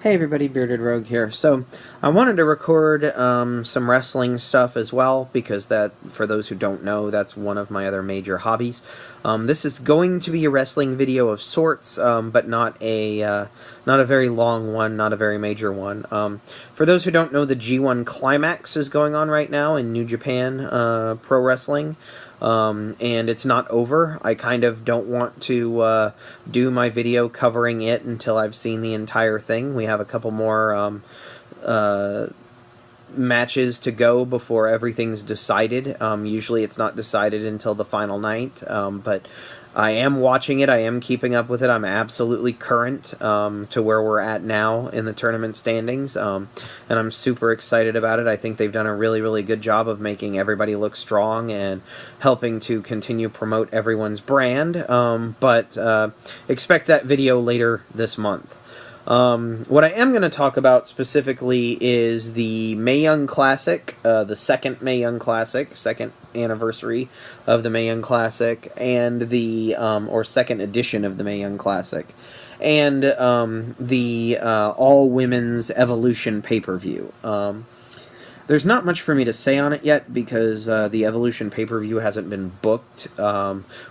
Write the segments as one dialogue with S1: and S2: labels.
S1: Hey everybody, Bearded Rogue here. So, I wanted to record some wrestling stuff as well, because that, for those who don't know, that's one of my other major hobbies. This is going to be a wrestling video of sorts, but not a very long one, not a very major one. For those who don't know, the G1 Climax is going on right now in New Japan Pro Wrestling. And it's not over. I kind of don't want to do my video covering it until I've seen the entire thing. We have a couple more matches to go before everything's decided. Usually it's not decided until the final night, but I am watching it. I am keeping up with it. I'm absolutely current to where we're at now in the tournament standings, and I'm super excited about it. I think they've done a really, really good job of making everybody look strong and helping to continue promote everyone's brand, but expect that video later this month. What I am going to talk about specifically is the Mae Young Classic, the second Mae Young Classic, second anniversary of the Mae Young Classic, and the, or second edition of the Mae Young Classic, and the all-women's Evolution pay-per-view. There's not much for me to say on it yet because the Evolution pay-per-view hasn't been booked.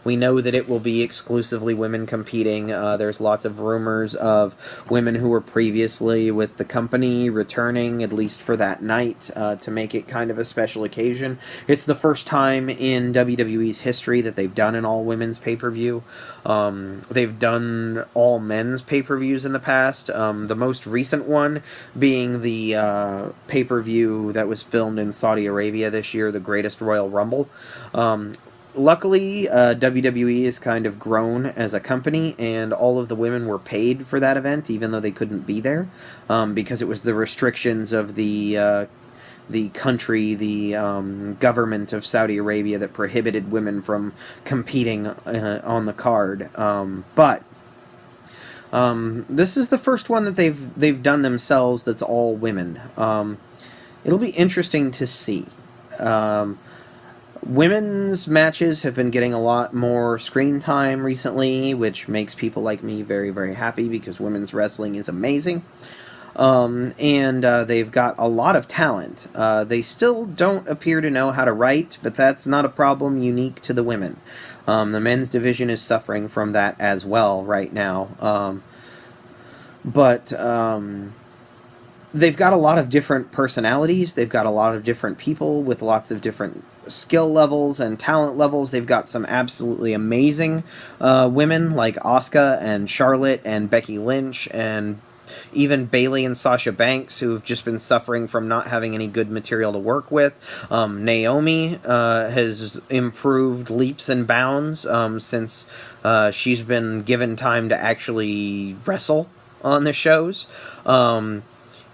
S1: We know that it will be exclusively women competing. There's lots of rumors of women who were previously with the company returning, at least for that night, to make it kind of a special occasion. It's the first time in WWE's history that they've done an all-women's pay-per-view. They've done all-men's pay-per-views in the past. The most recent one being the pay-per-view that was filmed in Saudi Arabia this year, the Greatest Royal Rumble. Luckily, WWE has kind of grown as a company, and all of the women were paid for that event, even though they couldn't be there, because it was the restrictions of the country, the government of Saudi Arabia that prohibited women from competing on the card. But this is the first one that they've done themselves that's all women. It'll be interesting to see. Women's matches have been getting a lot more screen time recently, which makes people like me very, very happy because women's wrestling is amazing. And they've got a lot of talent. They still don't appear to know how to write, but that's not a problem unique to the women. The men's division is suffering from that as well right now. They've got a lot of different personalities. They've got a lot of different people with lots of different skill levels and talent levels. They've got some absolutely amazing women like Asuka and Charlotte and Becky Lynch and even Bayley and Sasha Banks, who've just been suffering from not having any good material to work with. Naomi has improved leaps and bounds since she's been given time to actually wrestle on the shows.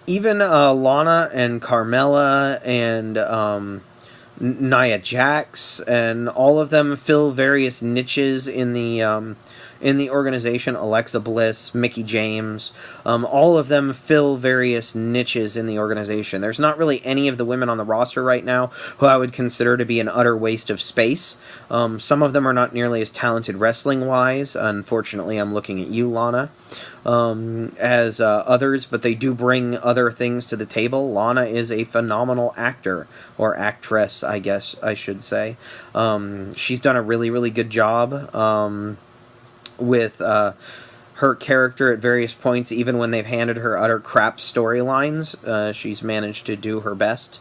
S1: Even Lana and Carmella and Nia Jax, and all of them fill various niches in the organization. Alexa Bliss, Mickie James, all of them fill various niches in the organization. There's not really any of the women on the roster right now who I would consider to be an utter waste of space. Some of them are not nearly as talented wrestling-wise. Unfortunately, I'm looking at you, Lana, as others, but they do bring other things to the table. Lana is a phenomenal actor, or actress, I guess I should say. She's done a really, really good job with her character at various points. Even when they've handed her utter crap storylines, she's managed to do her best.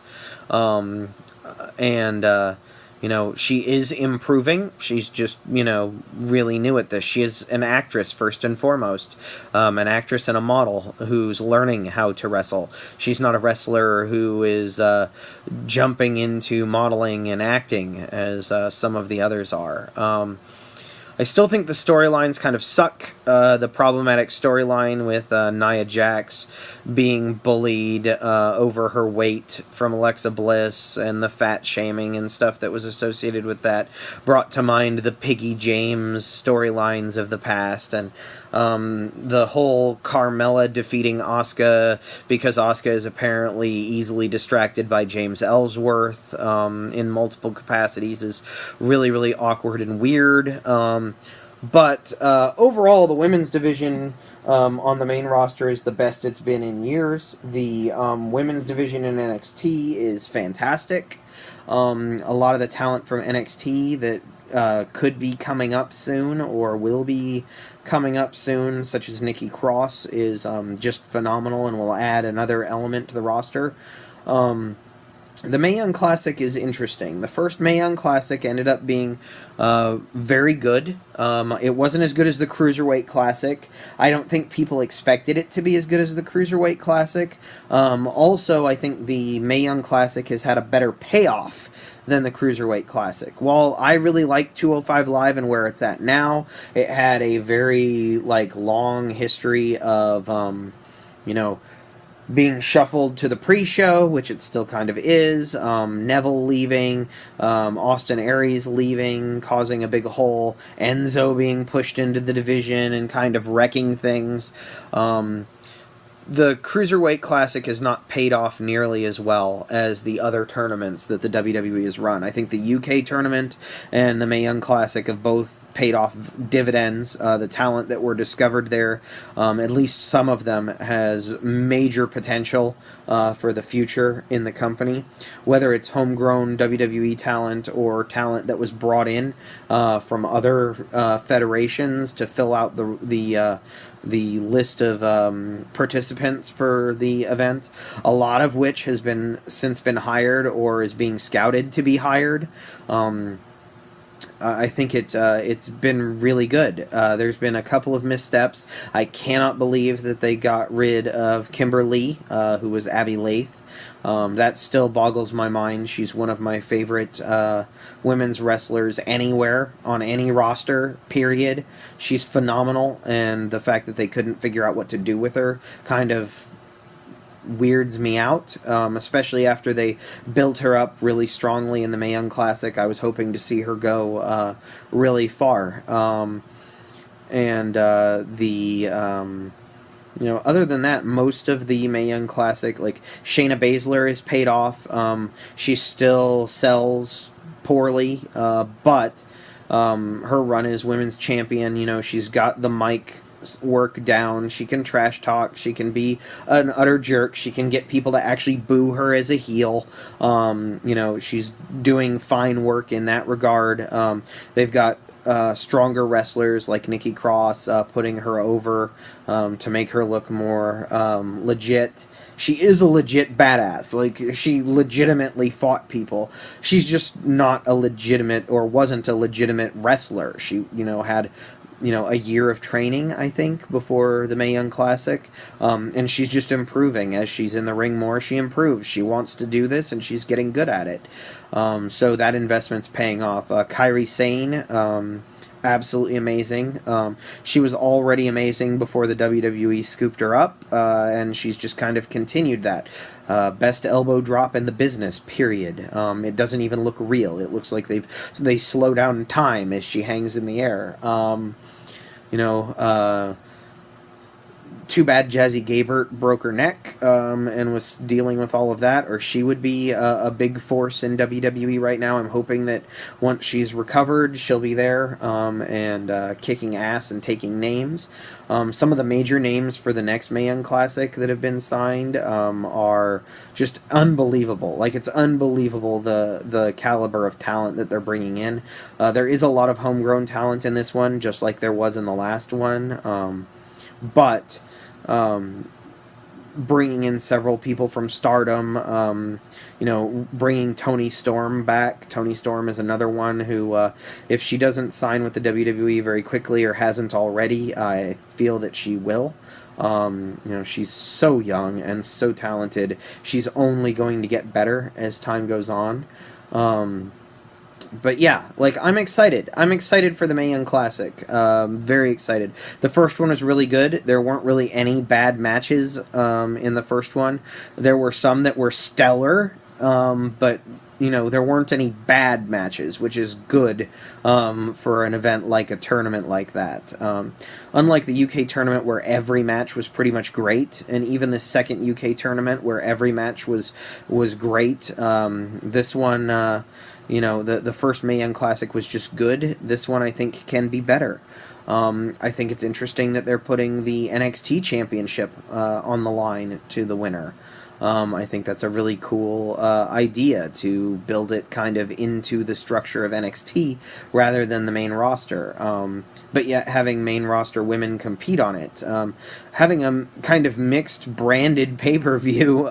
S1: You know, she is improving. She's just, you know, really new at this. She is an actress, first and foremost. An actress and a model who's learning how to wrestle. She's not a wrestler who is jumping into modeling and acting as some of the others are. I still think the storylines kind of suck. The problematic storyline with Nia Jax being bullied over her weight from Alexa Bliss, and the fat shaming and stuff that was associated with that brought to mind the Piggy James storylines of the past, and the whole Carmella defeating Asuka because Asuka is apparently easily distracted by James Ellsworth in multiple capacities is really, really awkward and weird. But overall, the women's division on the main roster is the best it's been in years. The women's division in NXT is fantastic. A lot of the talent from NXT that could be coming up soon or will be coming up soon, such as Nikki Cross, is just phenomenal and will add another element to the roster. The Mae Young Classic is interesting. The first Mae Young Classic ended up being very good. It wasn't as good as the Cruiserweight Classic. I don't think people expected it to be as good as the Cruiserweight Classic. Also, I think the Mae Young Classic has had a better payoff than the Cruiserweight Classic. While I really like 205 Live and where it's at now, it had a very long history of being shuffled to the pre-show, which it still kind of is. Neville leaving, Austin Aries leaving, causing a big hole, Enzo being pushed into the division and kind of wrecking things. The Cruiserweight Classic has not paid off nearly as well as the other tournaments that the WWE has run. I think the UK tournament and the Mae Young Classic have both paid off dividends. The talent that were discovered there, at least some of them, has major potential for the future in the company. Whether it's homegrown WWE talent or talent that was brought in from other federations to fill out the list of participants for the event, a lot of which has since been hired or is being scouted to be hired. I think it's been really good. There's been a couple of missteps. I cannot believe that they got rid of Kimberly, who was Abby Lath. That still boggles my mind. She's one of my favorite women's wrestlers anywhere, on any roster, period. She's phenomenal, and the fact that they couldn't figure out what to do with her kind of weirds me out, especially after they built her up really strongly in the Mae Young Classic. I was hoping to see her go really far. Other than that, most of the Mae Young Classic, like Shayna Baszler, is paid off. She still sells poorly, but her run as women's champion, she's got the mic work down. She can trash talk. She can be an utter jerk. She can get people to actually boo her as a heel. She's doing fine work in that regard. They've got stronger wrestlers like Nikki Cross, putting her over to make her look more legit. She is a legit badass. Like, she legitimately fought people. She's just not a legitimate, or wasn't a legitimate wrestler. She, had a year of training, I think, before the Mae Young Classic, and she's just improving. As she's in the ring more, she improves. She wants to do this, and she's getting good at it. So that investment's paying off. Kairi Sane, absolutely amazing. She was already amazing before the WWE scooped her up, and she's just kind of continued that. Best elbow drop in the business, period. It doesn't even look real. It looks like they slow down time as she hangs in the air. Too bad Jazzy Gabert broke her neck and was dealing with all of that, or she would be a big force in WWE right now. I'm hoping that once she's recovered, she'll be there and kicking ass and taking names. Some of the major names for the next Mae Young Classic that have been signed are just unbelievable. Like, it's unbelievable the caliber of talent that they're bringing in. There is a lot of homegrown talent in this one, just like there was in the last one. But bringing in several people from Stardom, bringing Toni Storm back. Toni Storm is another one who, if she doesn't sign with the WWE very quickly, or hasn't already, I feel that she will. She's so young and so talented. She's only going to get better as time goes on. But yeah, I'm excited. I'm excited for the Mae Young Classic. Very excited. The first one was really good. There weren't really any bad matches in the first one. There were some that were stellar, but there weren't any bad matches, which is good for an event like a tournament like that. Unlike the UK tournament, where every match was pretty much great, and even the second UK tournament where every match was great, this one... the first Mae Young Classic was just good. This one, I think, can be better. I think it's interesting that they're putting the NXT Championship on the line to the winner. I think that's a really cool idea to build it kind of into the structure of NXT rather than the main roster. But yet having main roster women compete on it. Having a kind of mixed branded pay-per-view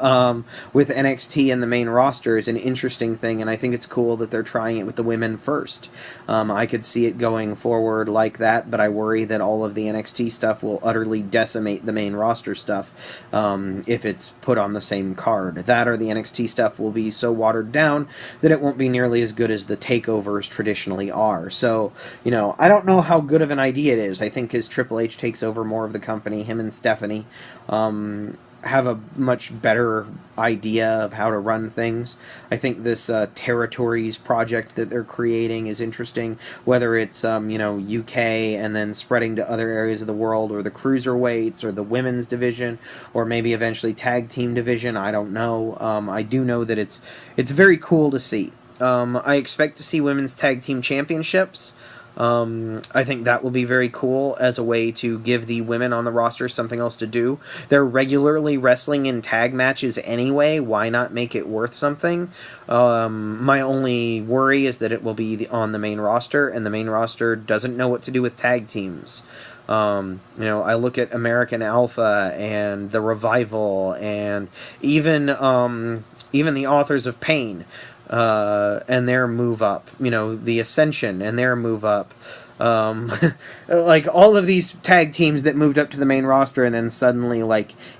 S1: with NXT and the main roster is an interesting thing, and I think it's cool that they're trying it with the women first. I could see it going forward like that, but I worry that all of the NXT stuff will utterly decimate the main roster stuff if it's put on the same card. That or the NXT stuff will be so watered down that it won't be nearly as good as the takeovers traditionally are. So, I don't know how good of an idea it is. I think as Triple H takes over more of the company, him and Stephanie have a much better idea of how to run things. I think this territories project that they're creating is interesting, whether it's UK and then spreading to other areas of the world, or the cruiserweights, or the women's division, or maybe eventually tag team division. I don't know. I do know that it's very cool to see. I expect to see women's tag team championships. I think that will be very cool as a way to give the women on the roster something else to do. They're regularly wrestling in tag matches anyway. Why not make it worth something? My only worry is that it will be on the main roster, and the main roster doesn't know what to do with tag teams. I look at American Alpha and the Revival, and even the Authors of Pain. And their move up, the Ascension and their move up, like all of these tag teams that moved up to the main roster and then suddenly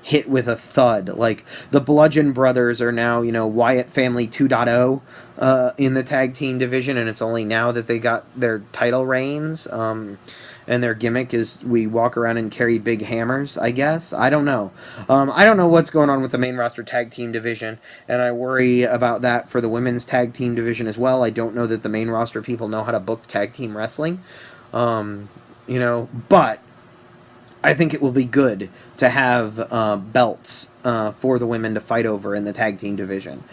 S1: hit with a thud. Like the Bludgeon Brothers are now, Wyatt Family 2.0 in the tag team division, and it's only now that they got their title reigns. And their gimmick is we walk around and carry big hammers, I guess. I don't know. I don't know what's going on with the main roster tag team division, and I worry about that for the women's tag team division as well. I don't know that the main roster people know how to book tag team wrestling. But I think it will be good to have belts for the women to fight over in the tag team division.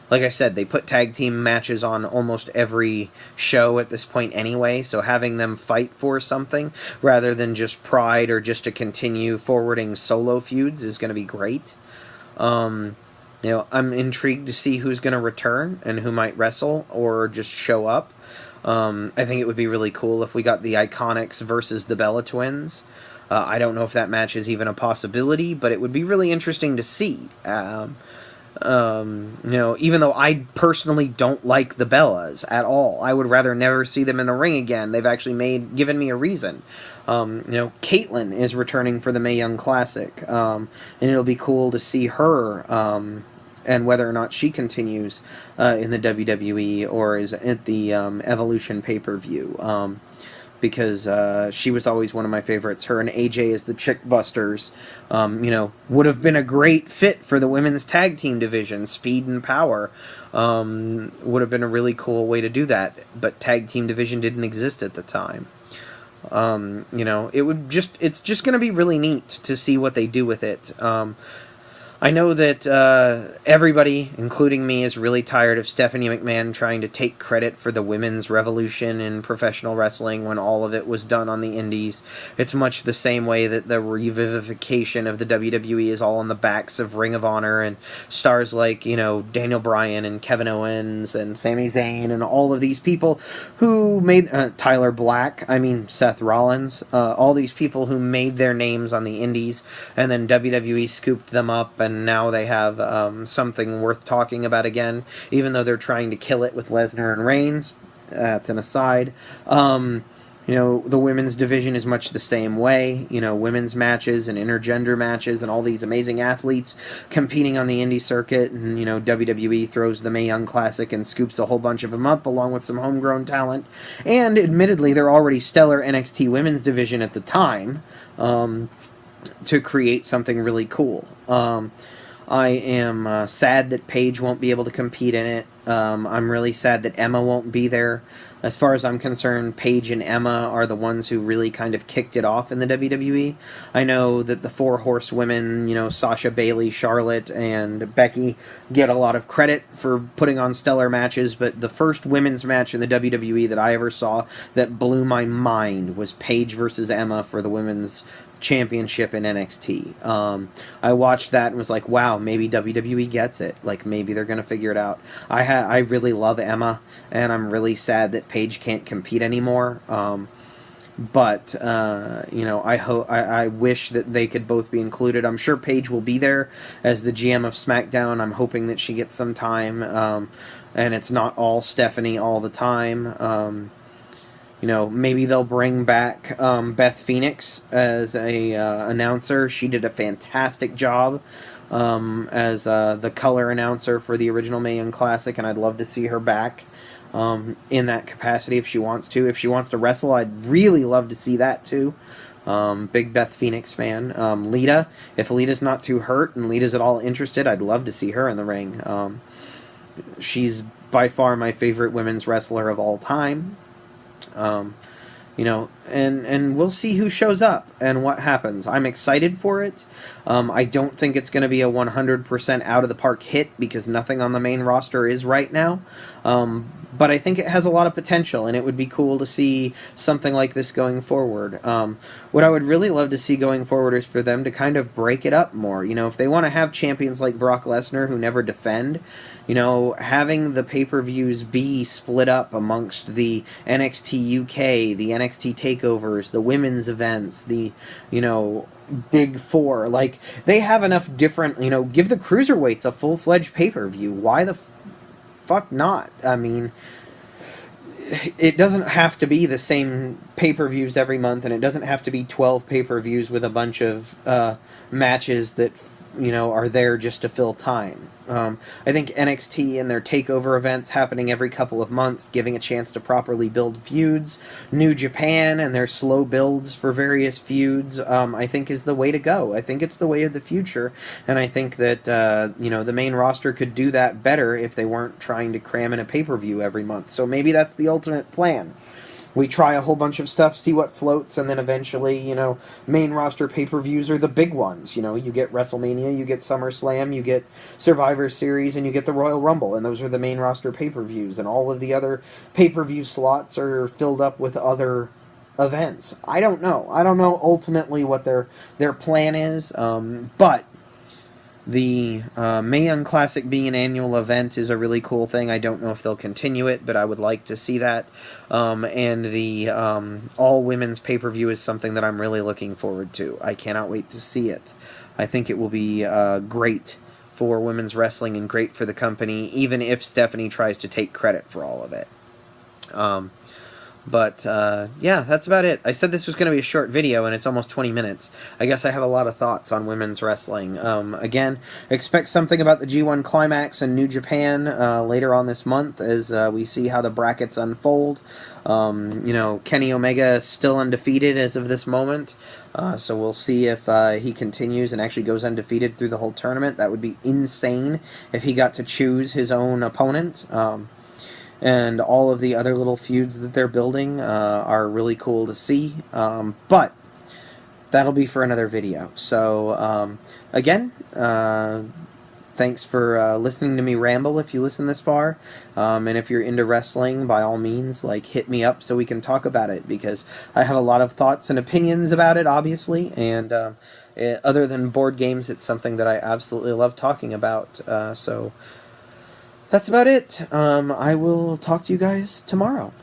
S1: Like I said, they put tag team matches on almost every show at this point anyway, so having them fight for something rather than just pride or just to continue forwarding solo feuds is going to be great. I'm intrigued to see who's going to return and who might wrestle or just show up. I think it would be really cool if we got the Iconics versus the Bella Twins. I don't know if that match is even a possibility, but it would be really interesting to see. Even though I personally don't like the Bellas at all, I would rather never see them in the ring again. They've actually given me a reason. Caitlyn is returning for the Mae Young Classic, and it'll be cool to see her, and whether or not she continues in the WWE or is at the Evolution pay-per-view. Because she was always one of my favorites. Her and AJ as the Chick Busters, would have been a great fit for the women's tag team division. Speed and power would have been a really cool way to do that. But tag team division didn't exist at the time. It's just going to be really neat to see what they do with it. I know that everybody, including me, is really tired of Stephanie McMahon trying to take credit for the women's revolution in professional wrestling when all of it was done on the indies. It's much the same way that the revivification of the WWE is all on the backs of Ring of Honor and stars like, Daniel Bryan and Kevin Owens and Sami Zayn and all of these people who made Tyler Black, Seth Rollins, all these people who made their names on the indies, and then WWE scooped them up, and now they have something worth talking about again, even though they're trying to kill it with Lesnar and Reigns. That's an aside. The women's division is much the same way. Women's matches and intergender matches and all these amazing athletes competing on the indie circuit. And, WWE throws the Mae Young Classic and scoops a whole bunch of them up along with some homegrown talent. And admittedly, they're already stellar NXT women's division at the time. To create something really cool. I am sad that Paige won't be able to compete in it. I'm really sad that Emma won't be there. As far as I'm concerned, Paige and Emma are the ones who really kind of kicked it off in the WWE. I know that the four horsewomen, Sasha, Bayley, Charlotte, and Becky, get a lot of credit for putting on stellar matches, but the first women's match in the WWE that I ever saw that blew my mind was Paige versus Emma for the women's championship in NXT. I watched that and was like, wow, maybe WWE gets it. Like, maybe they're going to figure it out. I really love Emma, and I'm really sad that Paige can't compete anymore. But I wish that they could both be included. I'm sure Paige will be there as the GM of SmackDown. I'm hoping that she gets some time, and it's not all Stephanie all the time. Maybe they'll bring back Beth Phoenix as a announcer. She did a fantastic job as the color announcer for the original Mae Young Classic, and I'd love to see her back in that capacity if she wants to. If she wants to wrestle, I'd really love to see that too. Big Beth Phoenix fan. Lita, if Lita's not too hurt and Lita's at all interested, I'd love to see her in the ring. She's by far my favorite women's wrestler of all time. And we'll see who shows up and what happens. I'm excited for it. I don't think it's going to be a 100% out of the park hit because nothing on the main roster is right now. But I think it has a lot of potential, and it would be cool to see something like this going forward. What I would really love to see going forward is for them to kind of break it up more. If they want to have champions like Brock Lesnar who never defend, having the pay-per-views be split up amongst the NXT UK, the NXT takeovers, the women's events, the, Big Four. Like, they have enough different, give the cruiserweights a full-fledged pay-per-view. Why the fuck not? I mean, it doesn't have to be the same pay-per-views every month, and it doesn't have to be 12 pay-per-views with a bunch of matches that are there just to fill time. I think NXT and their takeover events happening every couple of months, giving a chance to properly build feuds. New Japan and their slow builds for various feuds, I think is the way to go. I think it's the way of the future, and I think that the main roster could do that better if they weren't trying to cram in a pay-per-view every month. So maybe that's the ultimate plan. We try a whole bunch of stuff, see what floats, and then eventually, main roster pay-per-views are the big ones. You get WrestleMania, you get SummerSlam, you get Survivor Series, and you get the Royal Rumble, and those are the main roster pay-per-views, and all of the other pay-per-view slots are filled up with other events. I don't know. I don't know ultimately what their plan is, but the Mae Young Classic being an annual event is a really cool thing. I don't know if they'll continue it, but I would like to see that. And the all-women's pay-per-view is something that I'm really looking forward to. I cannot wait to see it. I think it will be great for women's wrestling and great for the company, even if Stephanie tries to take credit for all of it. But yeah, that's about it. I said this was going to be a short video, and it's almost 20 minutes. I guess I have a lot of thoughts on women's wrestling. Again, expect something about the G1 Climax and New Japan later on this month as we see how the brackets unfold. Kenny Omega is still undefeated as of this moment, so we'll see if he continues and actually goes undefeated through the whole tournament. That would be insane if he got to choose his own opponent. And all of the other little feuds that they're building are really cool to see. But that'll be for another video. So, again, thanks for listening to me ramble if you listen this far. And if you're into wrestling, by all means, hit me up so we can talk about it. Because I have a lot of thoughts and opinions about it, obviously. And other than board games, it's something that I absolutely love talking about. So that's about it. I will talk to you guys tomorrow.